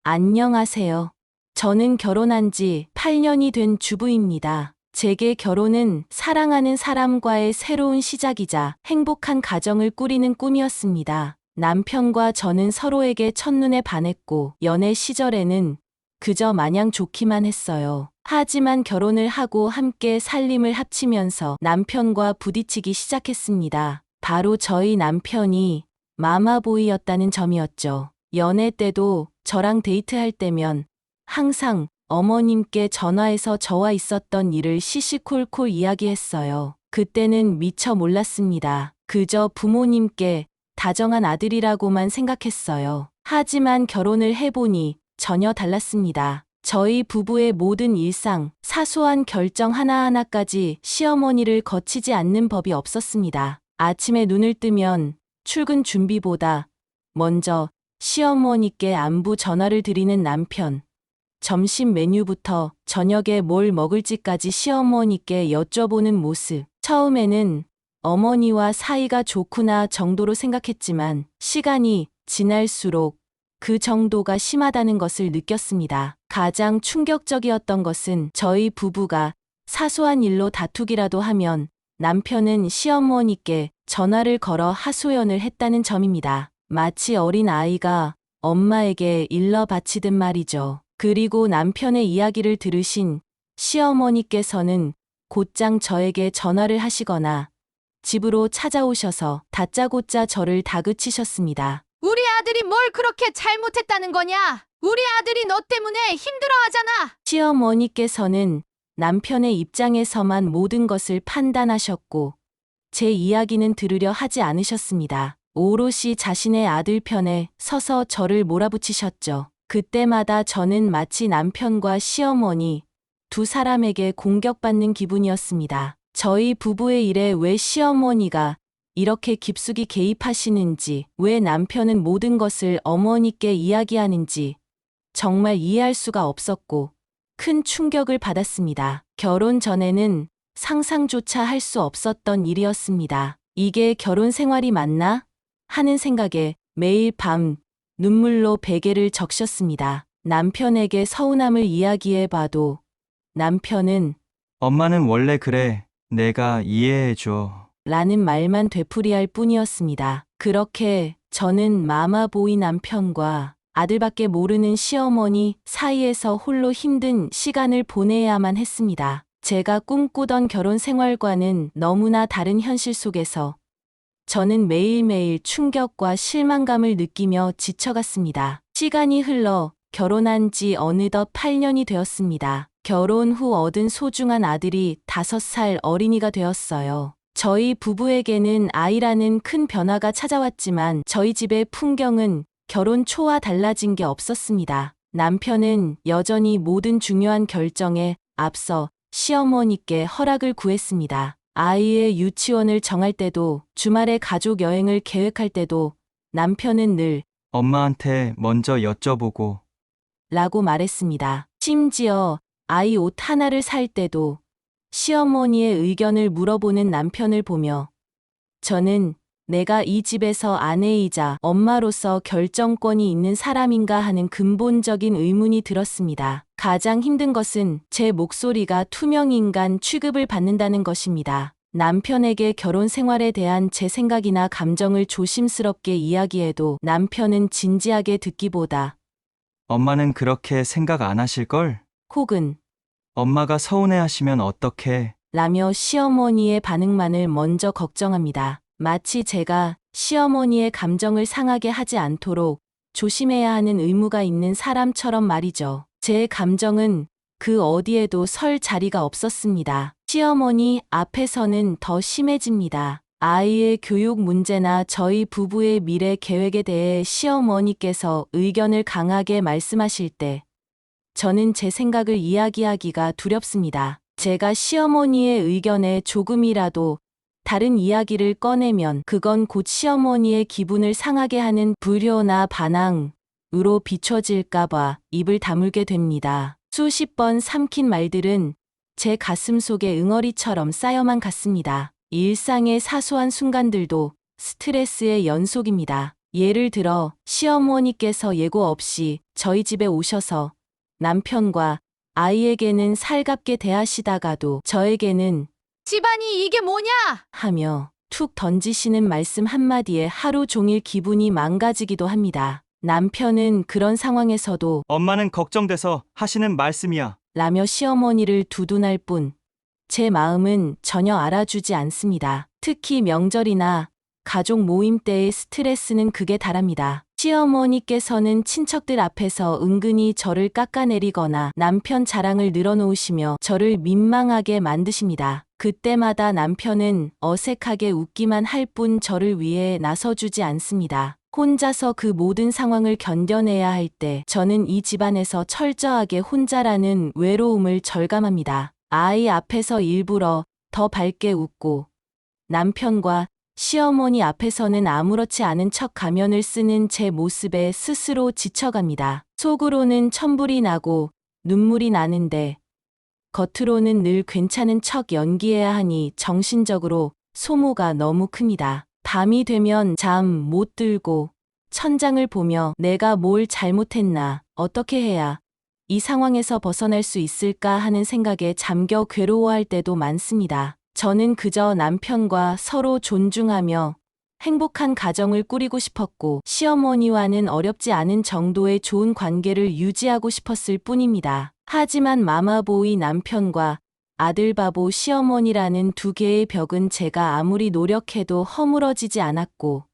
안녕하세요. 저는 결혼한 지 8년이 된 주부입니다. 제게 결혼은 사랑하는 사람과의 새로운 시작이자 행복한 가정을 꾸리는 꿈이었습니다. 남편과 저는 서로에게 첫눈에 반했고 연애 시절에는 그저 마냥 좋기만 했어요. 하지만 결혼을 하고 함께 살림을 합치면서 남편과 부딪히기 시작했습니다. 바로 저희 남편이 마마보이였다는 점이었죠. 연애 때도 저랑 데이트할 때면 항상 어머님께 전화해서 저와 있었던 일을 시시콜콜 이야기했어요. 그때는 미처 몰랐습니다. 그저 부모님께 다정한 아들이라고만 생각했어요. 하지만 결혼을 해보니 전혀 달랐습니다. 저희 부부의 모든 일상, 사소한 결정 하나하나까지 시어머니를 거치지 않는 법이 없었습니다. 아침에 눈을 뜨면 출근 준비보다 먼저 시어머니께 안부 전화를 드리는 남편. 점심 메뉴부터 저녁에 뭘 먹을지까지 시어머니께 여쭤보는 모습. 처음에는 어머니와 사이가 좋구나 정도로 생각했지만 시간이 지날수록 그 정도가 심하다는 것을 느꼈습니다. 가장 충격적이었던 것은 저희 부부가 사소한 일로 다투기라도 하면 남편은 시어머니께 전화를 걸어 하소연을 했다는 점입니다. 마치 어린 아이가 엄마에게 일러 바치듯 말이죠. 그리고 남편의 이야기를 들으신 시어머니께서는 곧장 저에게 전화를 하시거나 집으로 찾아오셔서 다짜고짜 저를 다그치셨습니다. 우리 아들이 뭘 그렇게 잘못했다는 거냐? 우리 아들이 너 때문에 힘들어하잖아. 시어머니께서는 남편의 입장에서만 모든 것을 판단하셨고 제 이야기는 들으려 하지 않으셨습니다. 오롯이 자신의 아들 편에 서서 저를 몰아붙이셨죠. 그때마다 저는 마치 남편과 시어머니 두 사람에게 공격받는 기분이었습니다. 저희 부부의 일에 왜 시어머니가 이렇게 깊숙이 개입하시는지, 왜 남편은 모든 것을 어머니께 이야기하는지 정말 이해할 수가 없었고 큰 충격을 받았습니다. 결혼 전에는 상상조차 할 수 없었던 일이었습니다. 이게 결혼 생활이 맞나? 하는 생각에 매일 밤 눈물로 베개를 적셨습니다. 남편에게 서운함을 이야기해봐도 남편은 엄마는 원래 그래. 내가 이해해줘. 라는 말만 되풀이할 뿐이었습니다. 그렇게 저는 마마보이 남편과 아들밖에 모르는 시어머니 사이에서 홀로 힘든 시간을 보내야만 했습니다. 제가 꿈꾸던 결혼 생활과는 너무나 다른 현실 속에서 저는 매일매일 충격과 실망감을 느끼며 지쳐갔습니다. 시간이 흘러 결혼한 지 어느덧 8년이 되었습니다. 결혼 후 얻은 소중한 아들이 5살 어린이가 되었어요. 저희 부부에게는 아이라는 큰 변화가 찾아왔지만 저희 집의 풍경은 결혼 초와 달라진 게 없었습니다. 남편은 여전히 모든 중요한 결정에 앞서 시어머니께 허락을 구했습니다. 아이의 유치원을 정할 때도 주말에 가족 여행을 계획할 때도 남편은 늘 엄마한테 먼저 여쭤보고. 라고 말했습니다. 심지어 아이 옷 하나를 살 때도 시어머니의 의견을 물어보는 남편을 보며 저는 내가 이 집에서 아내이자 엄마로서 결정권이 있는 사람인가 하는 근본적인 의문이 들었습니다. 가장 힘든 것은 제 목소리가 투명인간 취급을 받는다는 것입니다. 남편에게 결혼 생활에 대한 제 생각이나 감정을 조심스럽게 이야기해도 남편은 진지하게 듣기보다 엄마는 그렇게 생각 안 하실걸? 혹은 엄마가 서운해하시면 어떡해? 라며 시어머니의 반응만을 먼저 걱정합니다. 마치 제가 시어머니의 감정을 상하게 하지 않도록 조심해야 하는 의무가 있는 사람처럼 말이죠. 제 감정은 그 어디에도 설 자리가 없었습니다. 시어머니 앞에서는 더 심해집니다. 아이의 교육 문제나 저희 부부의 미래 계획에 대해 시어머니께서 의견을 강하게 말씀하실 때 저는 제 생각을 이야기하기가 두렵습니다. 제가 시어머니의 의견에 조금이라도 다른 이야기를 꺼내면 그건 곧 시어머니의 기분을 상하게 하는 불효나 반항으로 비춰질까봐 입을 다물게 됩니다. 수십 번 삼킨 말들은 제 가슴 속에 응어리처럼 쌓여만 갔습니다. 일상의 사소한 순간들도 스트레스의 연속입니다. 예를 들어 시어머니께서 예고 없이 저희 집에 오셔서 남편과 아이에게는 살갑게 대하시다가도 저에게는 집안이 이게 뭐냐? 하며 툭 던지시는 말씀 한마디에 하루 종일 기분이 망가지기도 합니다. 남편은 그런 상황에서도 엄마는 걱정돼서 하시는 말씀이야. 라며 시어머니를 두둔할 뿐 제 마음은 전혀 알아주지 않습니다. 특히 명절이나 가족 모임 때의 스트레스는 극에 달합니다. 시어머니께서는 친척들 앞에서 은근히 저를 깎아내리거나 남편 자랑을 늘어놓으시며 저를 민망하게 만드십니다. 그때마다 남편은 어색하게 웃기만 할 뿐 저를 위해 나서주지 않습니다. 혼자서 그 모든 상황을 견뎌내야 할 때 저는 이 집안에서 철저하게 혼자라는 외로움을 절감합니다. 아이 앞에서 일부러 더 밝게 웃고 남편과 시어머니 앞에서는 아무렇지 않은 척 가면을 쓰는 제 모습에 스스로 지쳐갑니다. 속으로는 천불이 나고 눈물이 나는데 겉으로는 늘 괜찮은 척 연기해야 하니 정신적으로 소모가 너무 큽니다. 밤이 되면 잠 못 들고 천장을 보며 내가 뭘 잘못했나, 어떻게 해야 이 상황에서 벗어날 수 있을까 하는 생각에 잠겨 괴로워할 때도 많습니다. 저는 그저 남편과 서로 존중하며 행복한 가정을 꾸리고 싶었고 시어머니와는 어렵지 않은 정도의 좋은 관계를 유지하고 싶었을 뿐입니다. 하지만 마마보이 남편과 아들바보 시어머니라는 두 개의 벽은 제가 아무리 노력해도 허물어지지 않았고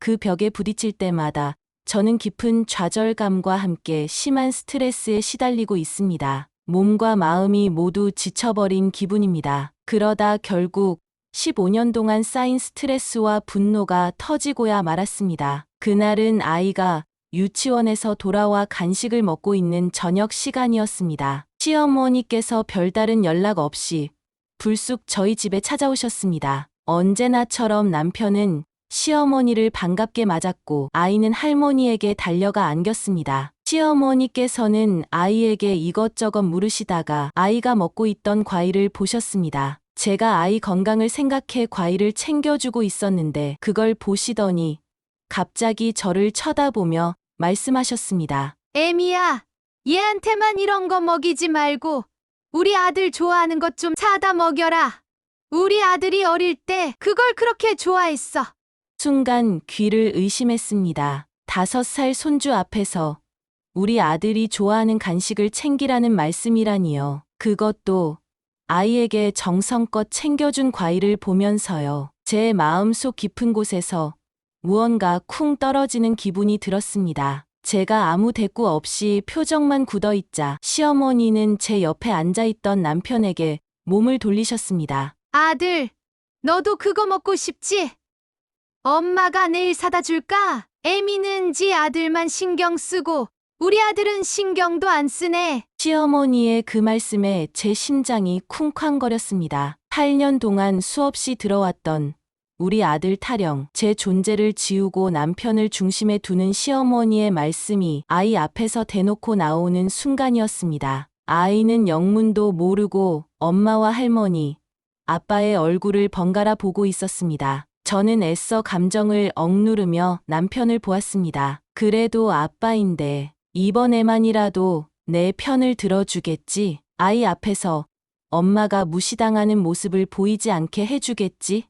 그 벽에 부딪힐 때마다 저는 깊은 좌절감과 함께 심한 스트레스에 시달리고 있습니다. 몸과 마음이 모두 지쳐버린 기분입니다. 그러다 결국 15년 동안 쌓인 스트레스와 분노가 터지고야 말았습니다. 그날은 아이가 유치원에서 돌아와 간식을 먹고 있는 저녁 시간이었습니다. 시어머니께서 별다른 연락 없이 불쑥 저희 집에 찾아오셨습니다. 언제나처럼 남편은 시어머니를 반갑게 맞았고 아이는 할머니에게 달려가 안겼습니다. 시어머니께서는 아이에게 이것저것 물으시다가 아이가 먹고 있던 과일을 보셨습니다. 제가 아이 건강을 생각해 과일을 챙겨주고 있었는데 그걸 보시더니 갑자기 저를 쳐다보며 말씀하셨습니다. 애미야, 얘한테만 이런 거 먹이지 말고 우리 아들 좋아하는 것 좀 사다 먹여라. 우리 아들이 어릴 때 그걸 그렇게 좋아했어. 순간 귀를 의심했습니다. 5살 손주 앞에서 우리 아들이 좋아하는 간식을 챙기라는 말씀이라니요. 그것도 아이에게 정성껏 챙겨준 과일을 보면서요. 제 마음속 깊은 곳에서 무언가 쿵 떨어지는 기분이 들었습니다. 제가 아무 대꾸 없이 표정만 굳어있자 시어머니는 제 옆에 앉아있던 남편에게 몸을 돌리셨습니다. 아들, 너도 그거 먹고 싶지? 엄마가 내일 사다 줄까? 애미는 지 아들만 신경 쓰고 우리 아들은 신경도 안 쓰네. 시어머니의 그 말씀에 제 심장이 쿵쾅거렸습니다. 8년 동안 수없이 들어왔던 우리 아들 타령, 제 존재를 지우고 남편을 중심에 두는 시어머니의 말씀이 아이 앞에서 대놓고 나오는 순간이었습니다. 아이는 영문도 모르고 엄마와 할머니, 아빠의 얼굴을 번갈아 보고 있었습니다. 저는 애써 감정을 억누르며 남편을 보았습니다. 그래도 아빠인데 이번에만이라도 내 편을 들어주겠지? 아이 앞에서 엄마가 무시당하는 모습을 보이지 않게 해주겠지?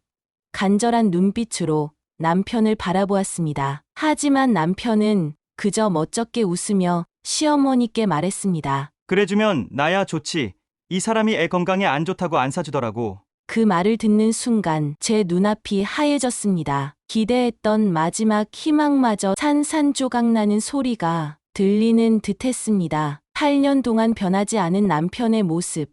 간절한 눈빛으로 남편을 바라보았습니다. 하지만 남편은 그저 멋쩍게 웃으며 시어머니께 말했습니다. 그래주면 나야 좋지. 이 사람이 애 건강에 안 좋다고 안 사주더라고. 그 말을 듣는 순간 제 눈앞이 하얘졌습니다. 기대했던 마지막 희망마저 산산조각나는 소리가 들리는 듯했습니다. 8년 동안 변하지 않은 남편의 모습,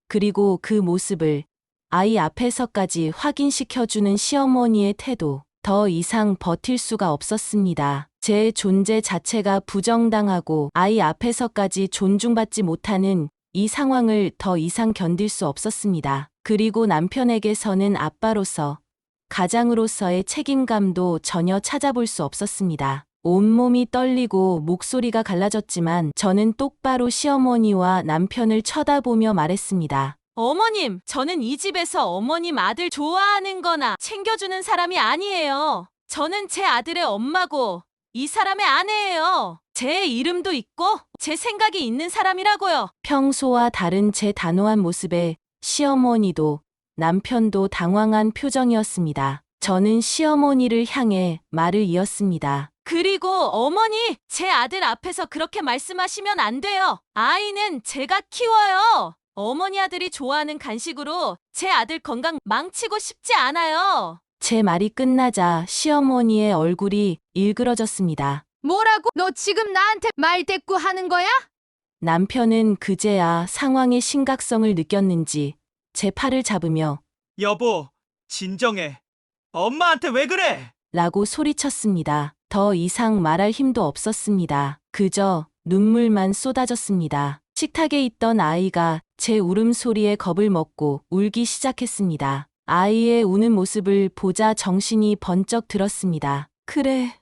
그리고 그 모습을 아이 앞에서까지 확인시켜주는 시어머니의 태도, 더 이상 버틸 수가 없었습니다. 제 존재 자체가 부정당하고 아이 앞에서까지 존중받지 못하는 이 상황을 더 이상 견딜 수 없었습니다. 그리고 남편에게서는 아빠로서, 가장으로서의 책임감도 전혀 찾아볼 수 없었습니다. 온몸이 떨리고 목소리가 갈라졌지만 저는 똑바로 시어머니와 남편을 쳐다보며 말했습니다. 어머님, 저는 이 집에서 어머님 아들 좋아하는 거나 챙겨주는 사람이 아니에요. 저는 제 아들의 엄마고 이 사람의 아내예요. 제 이름도 있고 제 생각이 있는 사람이라고요. 평소와 다른 제 단호한 모습에 시어머니도 남편도 당황한 표정이었습니다. 저는 시어머니를 향해 말을 이었습니다. 그리고 어머니, 제 아들 앞에서 그렇게 말씀하시면 안 돼요. 아이는 제가 키워요. 어머니 아들이 좋아하는 간식으로 제 아들 건강 망치고 싶지 않아요. 제 말이 끝나자 시어머니의 얼굴이 일그러졌습니다. 뭐라고? 너 지금 나한테 말대꾸 하는 거야? 남편은 그제야 상황의 심각성을 느꼈는지 제 팔을 잡으며 여보, 진정해. 엄마한테 왜 그래? 라고 소리쳤습니다. 더 이상 말할 힘도 없었습니다. 그저 눈물만 쏟아졌습니다. 식탁에 있던 아이가 제 울음소리에 겁을 먹고 울기 시작했습니다. 아이의 우는 모습을 보자 정신이 번쩍 들었습니다. 그래.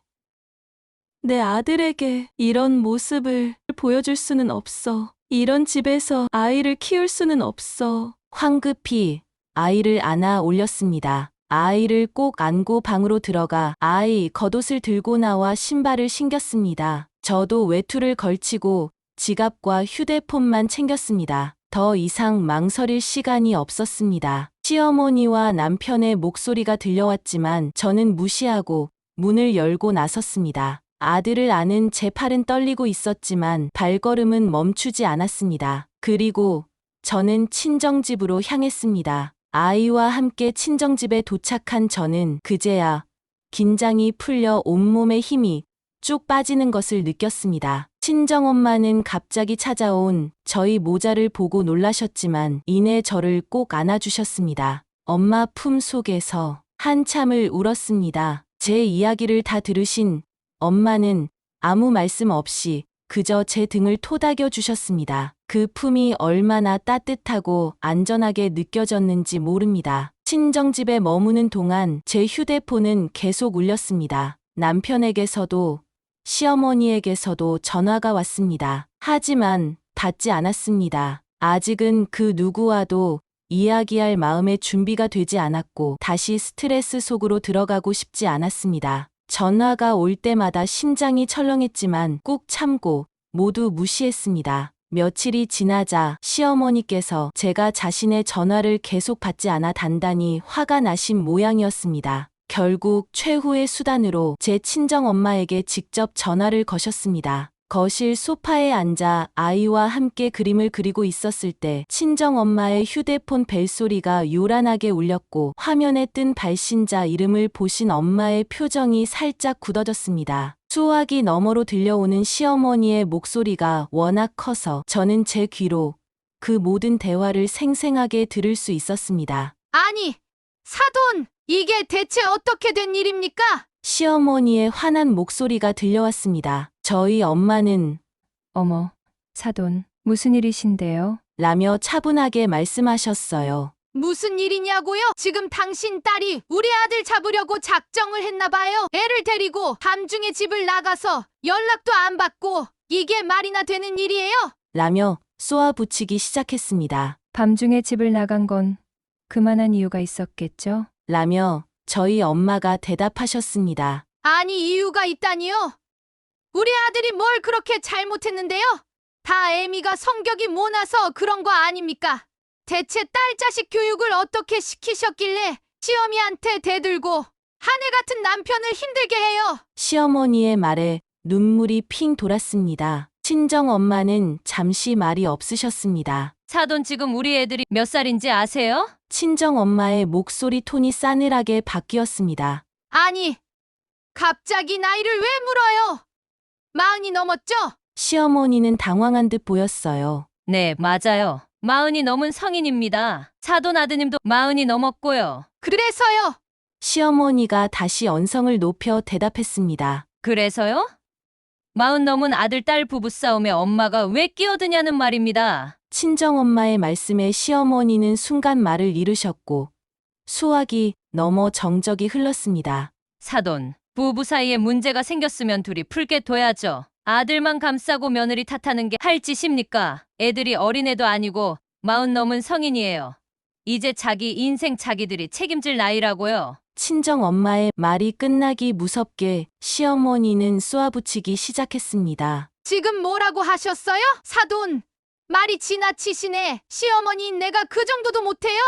내 아들에게 이런 모습을 보여줄 수는 없어. 이런 집에서 아이를 키울 수는 없어. 황급히 아이를 안아 올렸습니다. 아이를 꼭 안고 방으로 들어가 아이 겉옷을 들고 나와 신발을 신겼습니다. 저도 외투를 걸치고 지갑과 휴대폰만 챙겼습니다. 더 이상 망설일 시간이 없었습니다. 시어머니와 남편의 목소리가 들려왔지만 저는 무시하고 문을 열고 나섰습니다. 아들을 안은 제 팔은 떨리고 있었지만 발걸음은 멈추지 않았습니다. 그리고 저는 친정집으로 향했습니다. 아이와 함께 친정집에 도착한 저는 그제야 긴장이 풀려 온몸에 힘이 쭉 빠지는 것을 느꼈습니다. 친정엄마는 갑자기 찾아온 저희 모자를 보고 놀라셨지만 이내 저를 꼭 안아주셨습니다. 엄마 품 속에서 한참을 울었습니다. 제 이야기를 다 들으신 엄마는 아무 말씀 없이 그저 제 등을 토닥여 주셨습니다. 그 품이 얼마나 따뜻하고 안전하게 느껴졌는지 모릅니다. 친정집에 머무는 동안 제 휴대폰은 계속 울렸습니다. 남편에게서도 시어머니에게서도 전화가 왔습니다. 하지만 받지 않았습니다. 아직은 그 누구와도 이야기할 마음의 준비가 되지 않았고 다시 스트레스 속으로 들어가고 싶지 않았습니다. 전화가 올 때마다 심장이 철렁했지만 꾹 참고 모두 무시했습니다. 며칠이 지나자 시어머니께서 제가 자신의 전화를 계속 받지 않아 단단히 화가 나신 모양이었습니다. 결국 최후의 수단으로 제 친정엄마에게 직접 전화를 거셨습니다. 거실 소파에 앉아 아이와 함께 그림을 그리고 있었을 때 친정엄마의 휴대폰 벨소리가 요란하게 울렸고 화면에 뜬 발신자 이름을 보신 엄마의 표정이 살짝 굳어졌습니다. 수화기 너머로 들려오는 시어머니의 목소리가 워낙 커서 저는 제 귀로 그 모든 대화를 생생하게 들을 수 있었습니다. 아니, 사돈, 이게 대체 어떻게 된 일입니까? 시어머니의 화난 목소리가 들려왔습니다. 저희 엄마는 어머, 사돈, 무슨 일이신데요? 라며 차분하게 말씀하셨어요. 무슨 일이냐고요? 지금 당신 딸이 우리 아들 잡으려고 작정을 했나 봐요. 애를 데리고 밤중에 집을 나가서 연락도 안 받고 이게 말이나 되는 일이에요? 라며 쏘아붙이기 시작했습니다. 밤중에 집을 나간 건 그만한 이유가 있었겠죠? 라며 저희 엄마가 대답하셨습니다. 아니, 이유가 있다니요? 우리 아들이 뭘 그렇게 잘못했는데요? 다 애미가 성격이 모나서 그런 거 아닙니까? 대체 딸 자식 교육을 어떻게 시키셨길래 시어미한테 대들고 하늘 같은 남편을 힘들게 해요? 시어머니의 말에 눈물이 핑 돌았습니다. 친정엄마는 잠시 말이 없으셨습니다. 사돈 지금 우리 애들이 몇 살인지 아세요? 친정엄마의 목소리 톤이 싸늘하게 바뀌었습니다. 아니, 갑자기 나이를 왜 물어요? 40이 넘었죠? 시어머니는 당황한 듯 보였어요. 네, 맞아요. 40이 넘은 성인입니다. 사돈 아드님도 40이 넘었고요. 그래서요. 시어머니가 다시 언성을 높여 대답했습니다. 그래서요? 40 넘은 아들, 딸 부부싸움에 엄마가 왜 끼어드냐는 말입니다. 친정엄마의 말씀에 시어머니는 순간 말을 잃으셨고 수화기 넘어 정적이 흘렀습니다. 사돈, 부부 사이에 문제가 생겼으면 둘이 풀게 둬야죠. 아들만 감싸고 며느리 탓하는 게 할 짓입니까? 애들이 어린애도 아니고 40 넘은 성인이에요. 이제 자기 인생 자기들이 책임질 나이라고요. 친정 엄마의 말이 끝나기 무섭게 시어머니는 쏘아붙이기 시작했습니다. 지금 뭐라고 하셨어요? 사돈. 말이 지나치시네. 시어머니 내가 그 정도도 못해요.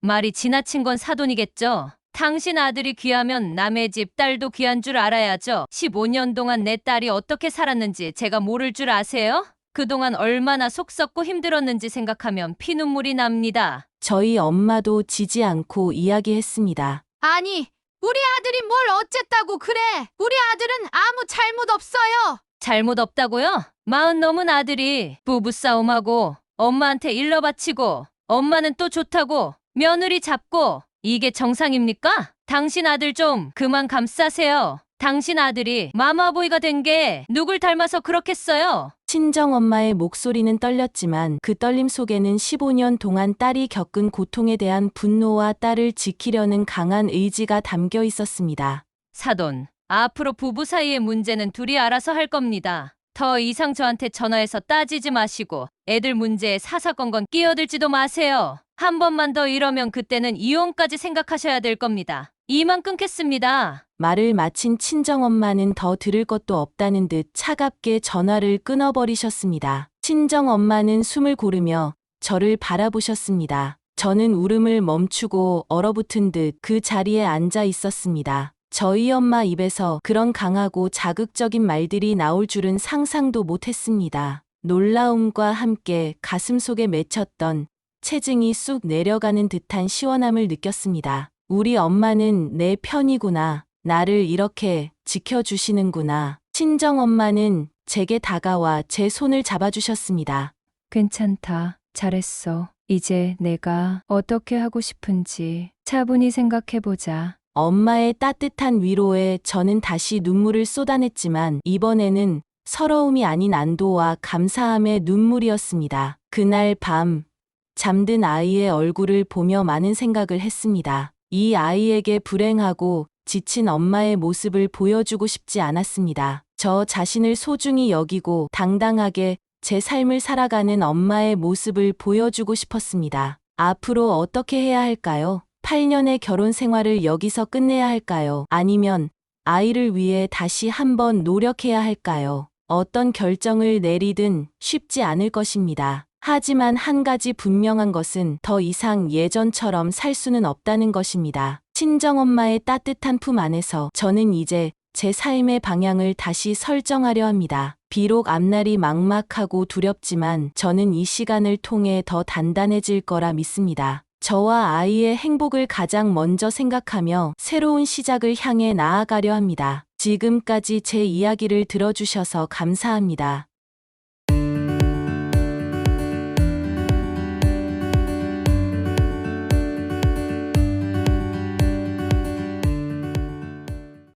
말이 지나친 건 사돈이겠죠. 당신 아들이 귀하면 남의 집 딸도 귀한 줄 알아야죠. 15년 동안 내 딸이 어떻게 살았는지 제가 모를 줄 아세요? 그동안 얼마나 속 썩고 힘들었는지 생각하면 피눈물이 납니다. 저희 엄마도 지지 않고 이야기했습니다. 아니, 우리 아들이 뭘 어쨌다고 그래. 우리 아들은 아무 잘못 없어요. 잘못 없다고요? 40 넘은 아들이 부부싸움하고 엄마한테 일러 바치고 엄마는 또 좋다고 며느리 잡고 이게 정상입니까? 당신 아들 좀 그만 감싸세요. 당신 아들이 마마보이가 된 게 누굴 닮아서 그렇겠어요? 친정엄마의 목소리는 떨렸지만 그 떨림 속에는 15년 동안 딸이 겪은 고통에 대한 분노와 딸을 지키려는 강한 의지가 담겨 있었습니다. 사돈, 앞으로 부부 사이의 문제는 둘이 알아서 할 겁니다. 더 이상 저한테 전화해서 따지지 마시고 애들 문제에 사사건건 끼어들지도 마세요. 한 번만 더 이러면 그때는 이혼까지 생각하셔야 될 겁니다. 이만 끊겠습니다. 말을 마친 친정엄마는 더 들을 것도 없다는 듯 차갑게 전화를 끊어버리셨습니다. 친정엄마는 숨을 고르며 저를 바라보셨습니다. 저는 울음을 멈추고 얼어붙은 듯 그 자리에 앉아 있었습니다. 저희 엄마 입에서 그런 강하고 자극적인 말들이 나올 줄은 상상도 못했습니다. 놀라움과 함께 가슴속에 맺혔던 체증이 쑥 내려가는 듯한 시원함을 느꼈습니다. 우리 엄마는 내 편이구나. 나를 이렇게 지켜주시는구나. 친정엄마는 제게 다가와 제 손을 잡아주셨습니다. 괜찮다. 잘했어. 이제 내가 어떻게 하고 싶은지 차분히 생각해보자. 엄마의 따뜻한 위로에 저는 다시 눈물을 쏟아냈지만 이번에는 서러움이 아닌 안도와 감사함의 눈물이었습니다. 그날 밤 잠든 아이의 얼굴을 보며 많은 생각을 했습니다. 이 아이에게 불행하고 지친 엄마의 모습을 보여주고 싶지 않았습니다. 저 자신을 소중히 여기고 당당하게 제 삶을 살아가는 엄마의 모습을 보여주고 싶었습니다. 앞으로 어떻게 해야 할까요? 8년의 결혼 생활을 여기서 끝내야 할까요? 아니면 아이를 위해 다시 한번 노력해야 할까요? 어떤 결정을 내리든 쉽지 않을 것입니다. 하지만 한 가지 분명한 것은 더 이상 예전처럼 살 수는 없다는 것입니다. 친정엄마의 따뜻한 품 안에서 저는 이제 제 삶의 방향을 다시 설정하려 합니다. 비록 앞날이 막막하고 두렵지만 저는 이 시간을 통해 더 단단해질 거라 믿습니다. 저와 아이의 행복을 가장 먼저 생각하며 새로운 시작을 향해 나아가려 합니다. 지금까지 제 이야기를 들어주셔서 감사합니다.